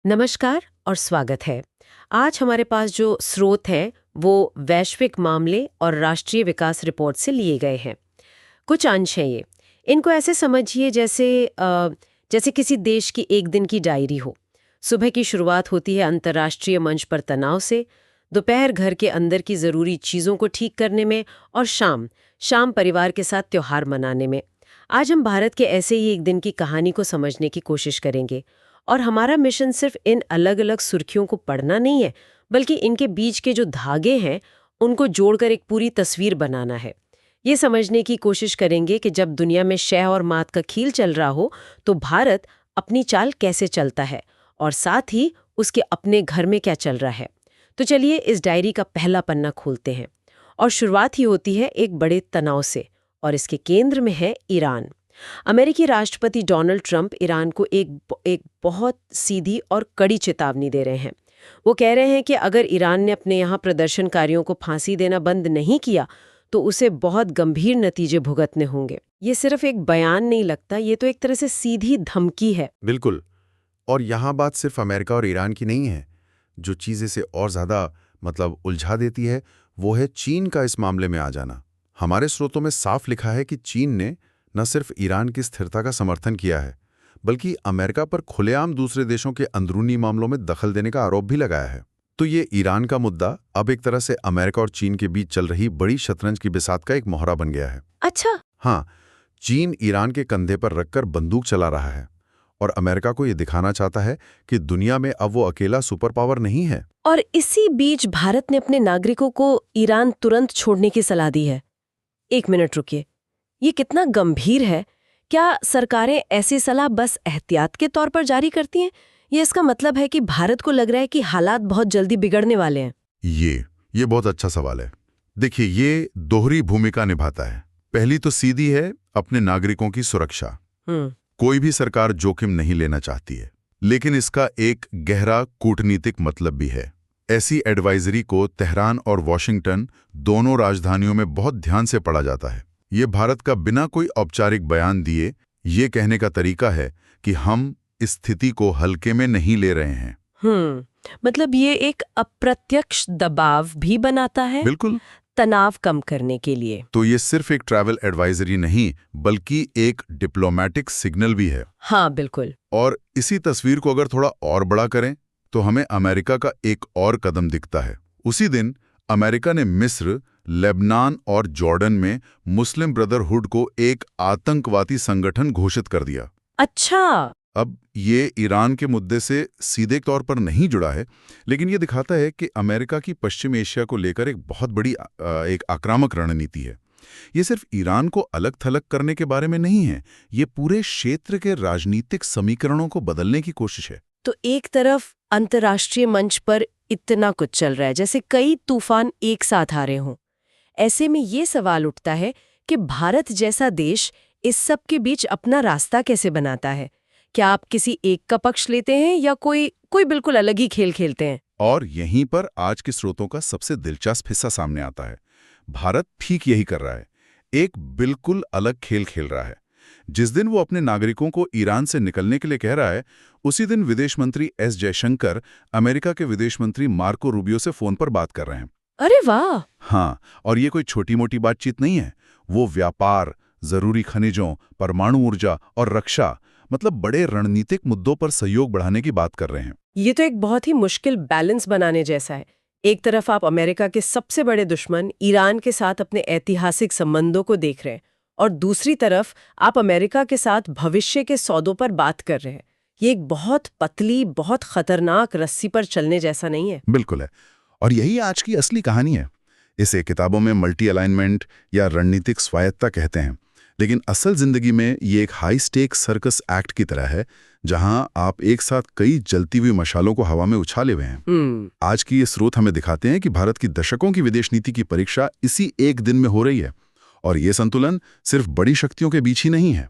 नमस्कार और स्वागत है। आज हमारे पास जो स्रोत हैं वो वैश्विक मामले और राष्ट्रीय विकास रिपोर्ट से लिए गए हैं। कुछ अंश हैं ये। इनको ऐसे समझिए जैसे किसी देश की एक दिन की डायरी हो। सुबह की शुरुआत होती है अंतर्राष्ट्रीय मंच पर तनाव से, दोपहर घर के अंदर की ज़रूरी चीज़ों को ठीक करने में और शाम शाम परिवार के साथ त्योहार मनाने में। आज हम भारत के ऐसे ही एक दिन की कहानी को समझने की कोशिश करेंगे। और हमारा मिशन सिर्फ इन अलग अलग सुर्खियों को पढ़ना नहीं है, बल्कि इनके बीच के जो धागे हैं उनको जोड़कर एक पूरी तस्वीर बनाना है। ये समझने की कोशिश करेंगे कि जब दुनिया में शह और मात का खेल चल रहा हो तो भारत अपनी चाल कैसे चलता है और साथ ही उसके अपने घर में क्या चल रहा है। तो चलिए इस डायरी का पहला पन्ना खोलते हैं और शुरुआत ही होती है एक बड़े तनाव से, और इसके केंद्र में है ईरान। अमेरिकी राष्ट्रपति डोनाल्ड ट्रंप ईरान को एक बहुत सीधी और कड़ी चेतावनी दे रहे हैं। वो कह रहे हैं कि अगर ईरान ने अपने यहाँ प्रदर्शनकारियों को फांसी देना बंद नहीं किया तो उसे बहुत गंभीर नतीजे भुगतने होंगे। ये सिर्फ एक बयान नहीं लगता, ये तो एक तरह से सीधी धमकी है। बिल्कुल। और यहाँ बात सिर्फ अमेरिका और ईरान की नहीं है। जो चीज़ इसे और ज़्यादा उलझा देती है वो है चीन का इस मामले में आ जाना। हमारे स्रोतों में साफ लिखा है कि चीन ने न सिर्फ ईरान की स्थिरता का समर्थन किया है, बल्कि अमेरिका पर खुलेआम दूसरे देशों के अंदरूनी मामलों में दखल देने का आरोप भी लगाया है। तो ये ईरान का मुद्दा अब एक तरह से अमेरिका और चीन के बीच चल रही बड़ी शतरंज की बिसात का एक मोहरा बन गया है। अच्छा। हाँ, चीन ईरान के कंधे पर रखकर बंदूक चला रहा है और अमेरिका को ये दिखाना चाहता है कि दुनिया में अब वो अकेला सुपर पावर नहीं है। और इसी बीच भारत ने अपने नागरिकों को ईरान तुरंत छोड़ने की सलाह दी है। एक मिनट रुकिए, ये कितना गंभीर है। क्या सरकारें ऐसी सलाह बस एहतियात के तौर पर जारी करती हैं? ये इसका मतलब है कि भारत को लग रहा है कि हालात बहुत जल्दी बिगड़ने वाले हैं? ये बहुत अच्छा सवाल है। देखिए, ये दोहरी भूमिका निभाता है। पहली तो सीधी है, अपने नागरिकों की सुरक्षा। कोई भी सरकार जोखिम नहीं लेना चाहती है, लेकिन इसका एक गहरा कूटनीतिक मतलब भी है। ऐसी एडवाइजरी को तेहरान और वॉशिंगटन दोनों राजधानियों में बहुत ध्यान से पढ़ा जाता है। ये भारत का बिना कोई औपचारिक बयान दिए ये कहने का तरीका है कि हम इस स्थिति को हल्के में नहीं ले रहे हैं। मतलब ये एक अप्रत्यक्ष दबाव भी बनाता है। बिल्कुल। तनाव कम करने के लिए। तो ये सिर्फ एक ट्रैवल एडवाइजरी नहीं, बल्कि एक डिप्लोमेटिक सिग्नल भी है। हाँ बिल्कुल। और इसी तस्वीर को अगर थोड़ा और बड़ा करें तो हमें अमेरिका का एक और कदम दिखता है। उसी दिन अमेरिका ने मिस्र, लेबनान और जॉर्डन में मुस्लिम ब्रदरहुड को एक आतंकवादी संगठन घोषित कर दिया। अच्छा। अब ये ईरान के मुद्दे से सीधे तौर पर नहीं जुड़ा है, लेकिन ये दिखाता है कि अमेरिका की पश्चिम एशिया को लेकर एक बहुत बड़ी एक आक्रामक रणनीति है। ये सिर्फ ईरान को अलग थलग करने के बारे में नहीं है, ये पूरे क्षेत्र के राजनीतिक समीकरणों को बदलने की कोशिश है। तो एक तरफ अंतर्राष्ट्रीय मंच पर इतना कुछ चल रहा है, जैसे कई तूफान एक साथ आ रहे हों। ऐसे में ये सवाल उठता है कि भारत जैसा देश इस सब के बीच अपना रास्ता कैसे बनाता है? क्या आप किसी एक का पक्ष लेते हैं या कोई बिल्कुल अलग ही खेल खेलते हैं? और यहीं पर आज के स्रोतों का सबसे दिलचस्प हिस्सा सामने आता है। भारत ठीक यही कर रहा है, एक बिल्कुल अलग खेल खेल रहा है। जिस दिन वो अपने नागरिकों को ईरान से निकलने के लिए कह रहा है, उसी दिन विदेश मंत्री एस जयशंकर अमेरिका के विदेश मंत्री मार्को रूबियो से फोन पर बात कर रहे हैं। अरे वाह! हाँ, और ये कोई छोटी मोटी बातचीत नहीं है। वो व्यापार, जरूरी खनिजों, परमाणु ऊर्जा और रक्षा, मतलब बड़े रणनीतिक मुद्दों पर सहयोग बढ़ाने की बात कर रहे हैं। ये तो एक बहुत ही मुश्किल बैलेंस बनाने जैसा है। एक तरफ आप अमेरिका के सबसे बड़े दुश्मन ईरान के साथ अपने ऐतिहासिक संबंधों को देख रहे हैं, और दूसरी तरफ आप अमेरिका के साथ भविष्य के सौदों पर बात कर रहे हैं। ये एक बहुत पतली, बहुत खतरनाक रस्सी पर चलने जैसा नहीं है? बिल्कुल है, और यही आज की असली कहानी है। इसे किताबों में मल्टी अलाइनमेंट या रणनीतिक स्वायत्ता कहते हैं, लेकिन असल जिंदगी में ये एक हाई स्टेक सर्कस एक्ट की तरह है, जहां आप एक साथ कई जलती हुई मशालों को हवा में उछाले हुए हैं। आज की ये स्रोत हमें दिखाते हैं कि भारत की दशकों की विदेश नीति की परीक्षा इसी एक दिन में हो रही है, और ये संतुलन सिर्फ बड़ी शक्तियों के बीच ही नहीं है।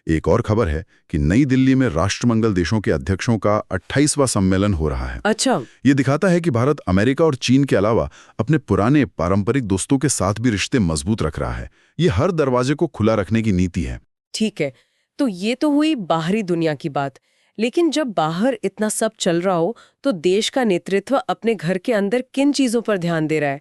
एक और खबर है कि नई दिल्ली में राष्ट्रमंगल देशों के अध्यक्षों का 28वां सम्मेलन हो रहा है। अच्छा। ये दिखाता है कि भारत अमेरिका और चीन के अलावा अपने पुराने पारंपरिक दोस्तों के साथ भी रिश्ते मजबूत रख रहा है। ये हर दरवाजे को खुला रखने की नीति है। ठीक है, तो ये तो हुई बाहरी दुनिया की बात, लेकिन जब बाहर इतना सब चल रहा हो तो देश का नेतृत्व अपने घर के अंदर किन चीजों पर ध्यान दे रहा है?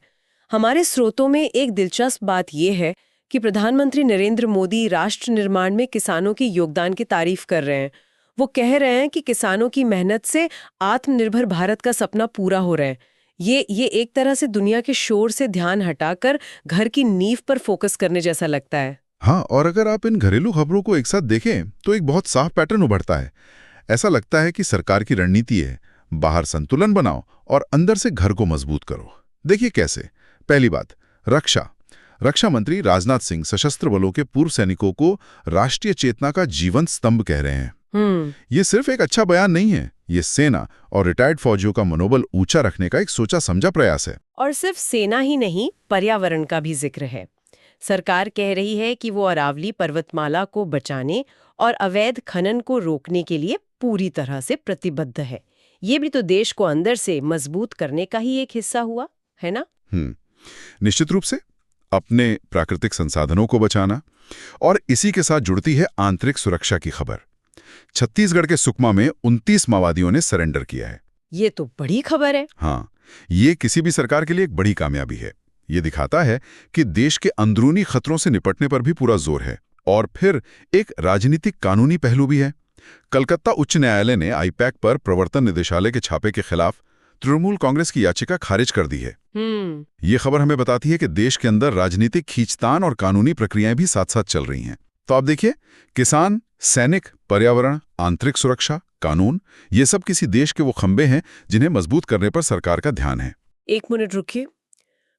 हमारे स्रोतों में एक दिलचस्प बात यह है कि प्रधानमंत्री नरेंद्र मोदी राष्ट्र निर्माण में किसानों के योगदान की तारीफ कर रहे हैं। वो कह रहे हैं कि किसानों की मेहनत से आत्मनिर्भर भारत का सपना पूरा हो रहा है। ये एक तरह से दुनिया के शोर से ध्यान हटाकर घर की नींव पर फोकस करने जैसा लगता है। हाँ, और अगर आप इन घरेलू खबरों को एक साथ देखें तो एक बहुत साफ पैटर्न उभरता है। ऐसा लगता है कि सरकार की रणनीति है, बाहर संतुलन बनाओ और अंदर से घर को मजबूत करो। देखिए कैसे। पहली बात, रक्षा मंत्री राजनाथ सिंह सशस्त्र बलों के पूर्व सैनिकों को राष्ट्रीय चेतना का जीवंत स्तंभ कह रहे हैं। ये सिर्फ एक अच्छा बयान नहीं है, ये सेना और रिटायर्ड फौजियों का मनोबल ऊंचा रखने का एक सोचा समझा प्रयास है। और सिर्फ सेना ही नहीं, पर्यावरण का भी जिक्र है। सरकार कह रही है कि वो अरावली पर्वतमाला को बचाने और अवैध खनन को रोकने के लिए पूरी तरह से प्रतिबद्ध है। ये भी तो देश को अंदर से मजबूत करने का ही एक हिस्सा हुआ, है ना? निश्चित रूप से अपने प्राकृतिक संसाधनों को बचाना। और इसी के साथ जुड़ती है आंतरिक सुरक्षा की खबर। छत्तीसगढ़ के सुकमा में 29 माओवादियों ने सरेंडर किया है। ये तो बड़ी खबर है। हाँ, ये किसी भी सरकार के लिए एक बड़ी कामयाबी है। ये दिखाता है कि देश के अंदरूनी खतरों से निपटने पर भी पूरा जोर है। और फिर एक राजनीतिक कानूनी पहलू भी है। कलकत्ता उच्च न्यायालय ने आईपैक पर प्रवर्तन निदेशालय के छापे के खिलाफ तृणमूल कांग्रेस की याचिका खारिज कर दी है। ये खबर हमें बताती है कि देश के अंदर राजनीतिक खींचतान और कानूनी प्रक्रियाएं भी साथ साथ चल रही हैं। तो आप देखिए, किसान, सैनिक, पर्यावरण, आंतरिक सुरक्षा, कानून, ये सब किसी देश के वो खंबे हैं जिन्हें मजबूत करने पर सरकार का ध्यान है। 1 मिनट रुकिए।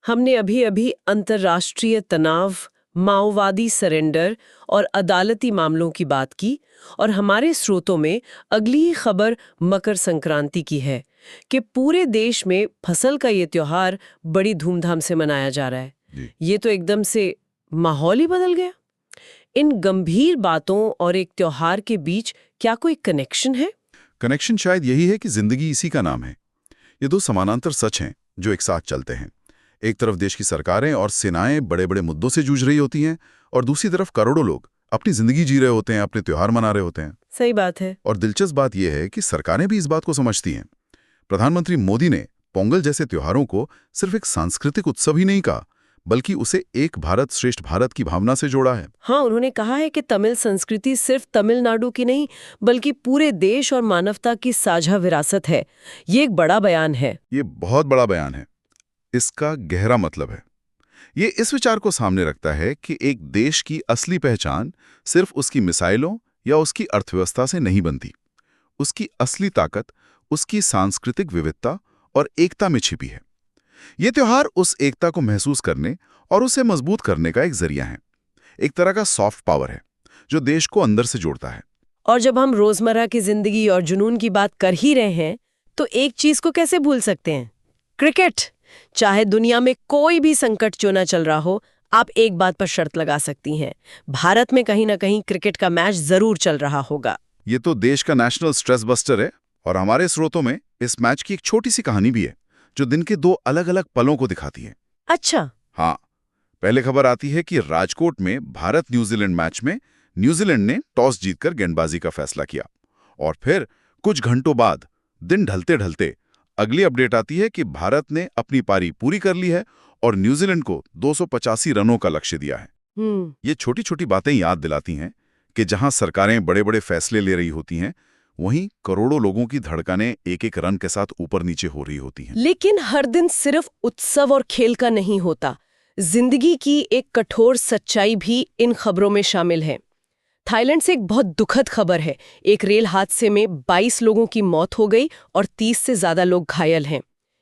हमने अभी अभी अंतर्राष्ट्रीय तनाव, माओवादी सरेंडर और अदालती मामलों की बात की, और हमारे स्रोतों में अगली ही खबर मकर संक्रांति की है कि पूरे देश में फसल का ये त्योहार बड़ी धूमधाम से मनाया जा रहा है। ये तो एकदम से माहौल ही बदल गया। इन गंभीर बातों और एक त्योहार के बीच क्या कोई कनेक्शन है? कनेक्शन शायद यही है कि जिंदगी इसी का नाम है। ये दो समानांतर सच हैं जो एक साथ चलते हैं। एक तरफ देश की सरकारें और सेनाएं बड़े बड़े मुद्दों से जूझ रही होती हैं, और दूसरी तरफ करोड़ों लोग अपनी जिंदगी जी रहे होते हैं, अपने त्योहार मना रहे होते हैं। सही बात है। और दिलचस्प बात यह है कि सरकारें भी इस बात को समझती हैं। प्रधानमंत्री मोदी ने पोंगल जैसे त्योहारों को सिर्फ एक सांस्कृतिक उत्सव ही नहीं कहा, बल्कि उसे एक भारत श्रेष्ठ भारत की भावना से जोड़ा है। हाँ, उन्होंने कहा है कि तमिल संस्कृति सिर्फ तमिलनाडु की नहीं, बल्कि पूरे देश और मानवता की साझा विरासत है। ये एक बड़ा बयान है। ये बहुत बड़ा बयान है। इसका गहरा मतलब है, ये इस विचार को सामने रखता है कि एक देश की असली पहचान सिर्फ उसकी मिसाइलों या उसकी अर्थव्यवस्था से नहीं बनती। उसकी असली ताकत उसकी सांस्कृतिक विविधता और एकता में छिपी है। ये त्योहार उस एकता को महसूस करने और उसे मजबूत करने का एक जरिया है, एक तरह का सॉफ्ट पावर है जो देश को अंदर से जोड़ता है। और जब हम रोजमर्रा की जिंदगी और जुनून की बात कर ही रहे हैं, तो एक चीज को कैसे भूल सकते हैं? क्रिकेट। चाहे दुनिया में कोई भी संकट क्यों ना चल रहा हो, आप एक बात पर शर्त लगा सकती हैं, भारत में कहीं ना कहीं क्रिकेट का मैच जरूर चल रहा होगा। ये तो देश का नेशनल स्ट्रेस बस्टर है। और हमारे स्रोतों में इस मैच की एक छोटी सी कहानी भी है जो दिन के 2 अलग-अलग पलों को दिखाती है। अच्छा। हाँ, पहले खबर आती है कि राजकोट में भारत न्यूजीलैंड मैच में न्यूजीलैंड ने टॉस जीतकर गेंदबाजी का फैसला किया। और फिर कुछ घंटों बाद, दिन ढलते ढलते, अगली अपडेट आती है कि भारत ने अपनी पारी पूरी कर ली है और न्यूजीलैंड को 285 रनों का लक्ष्य दिया है। ये छोटी छोटी बातें याद दिलाती हैं कि जहां सरकारें बड़े बड़े फैसले ले रही होती हैं, वहीं करोड़ों लोगों की धड़कनें एक एक रन के साथ ऊपर नीचे हो रही होती हैं। लेकिन हर दिन सिर्फ उत्सव और खेल का नहीं होता। जिंदगी की एक कठोर सच्चाई भी इन खबरों में शामिल है। थाईलैंड से एक बहुत दुखद खबर है। एक रेल हादसे में 22 लोगों की मौत हो गई और 30 से ज्यादा लोग घायल हैं।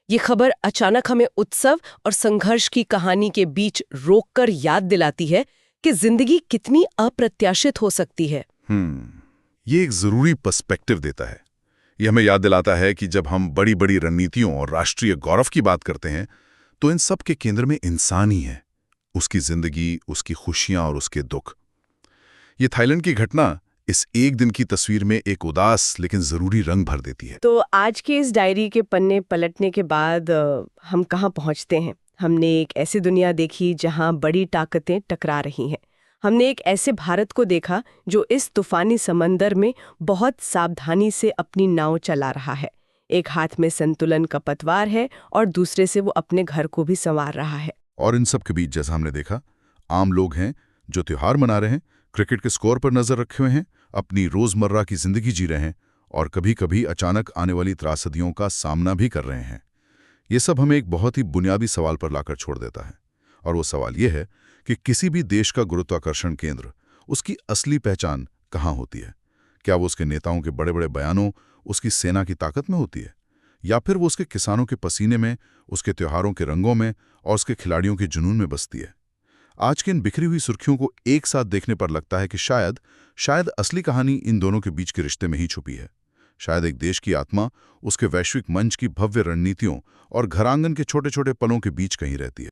ये खबर अचानक हमें उत्सव और संघर्ष की कहानी के बीच रोककर याद दिलाती है कि जिंदगी कितनी अप्रत्याशित हो सकती है। ये एक जरूरी पर्सपेक्टिव देता है। ये हमें याद दिलाता है कि जब हम बड़ी बड़ी रणनीतियों और राष्ट्रीय गौरव की बात करते हैं, तो इन सब के केंद्र में इंसान ही है, उसकी जिंदगी, उसकी खुशियां और उसके दुख। ये थाईलैंड की घटना इस एक दिन की तस्वीर में एक उदास लेकिन जरूरी रंग भर देती है। तो आज के इस डायरी के पन्ने पलटने के बाद हम कहाँ पहुँचते हैं? हमने एक ऐसी दुनिया देखी जहाँ बड़ी ताकतें टकरा रही हैं। हमने एक ऐसे भारत को देखा जो इस तूफानी समंदर में बहुत सावधानी से अपनी नाव चला रहा है। एक हाथ में संतुलन का पतवार है और दूसरे से वो अपने घर को भी संवार रहा है। और इन सब के बीच जैसा हमने देखा, आम लोग हैं जो त्योहार मना रहे हैं, क्रिकेट के स्कोर पर नजर रखे हुए हैं, अपनी रोजमर्रा की जिंदगी जी रहे हैं और कभी-कभी अचानक आने वाली त्रासदियों का सामना भी कर रहे हैं। ये सब हमें एक बहुत ही बुनियादी सवाल पर लाकर छोड़ देता है, और वो सवाल ये है कि किसी भी देश का गुरुत्वाकर्षण केंद्र, उसकी असली पहचान कहाँ होती है? क्या वो उसके नेताओं के बड़े-बड़े बयानों, उसकी सेना की ताकत में होती है, या फिर वो उसके किसानों के पसीने में, उसके त्योहारों के रंगों में और उसके खिलाड़ियों के जुनून में बसती है? आज की इन बिखरी हुई सुर्खियों को एक साथ देखने पर लगता है कि शायद असली कहानी इन दोनों के बीच के रिश्ते में ही छुपी है। शायद एक देश की आत्मा उसके वैश्विक मंच की भव्य रणनीतियों और घरांगन के छोटे-छोटे पलों के बीच कहीं रहती है।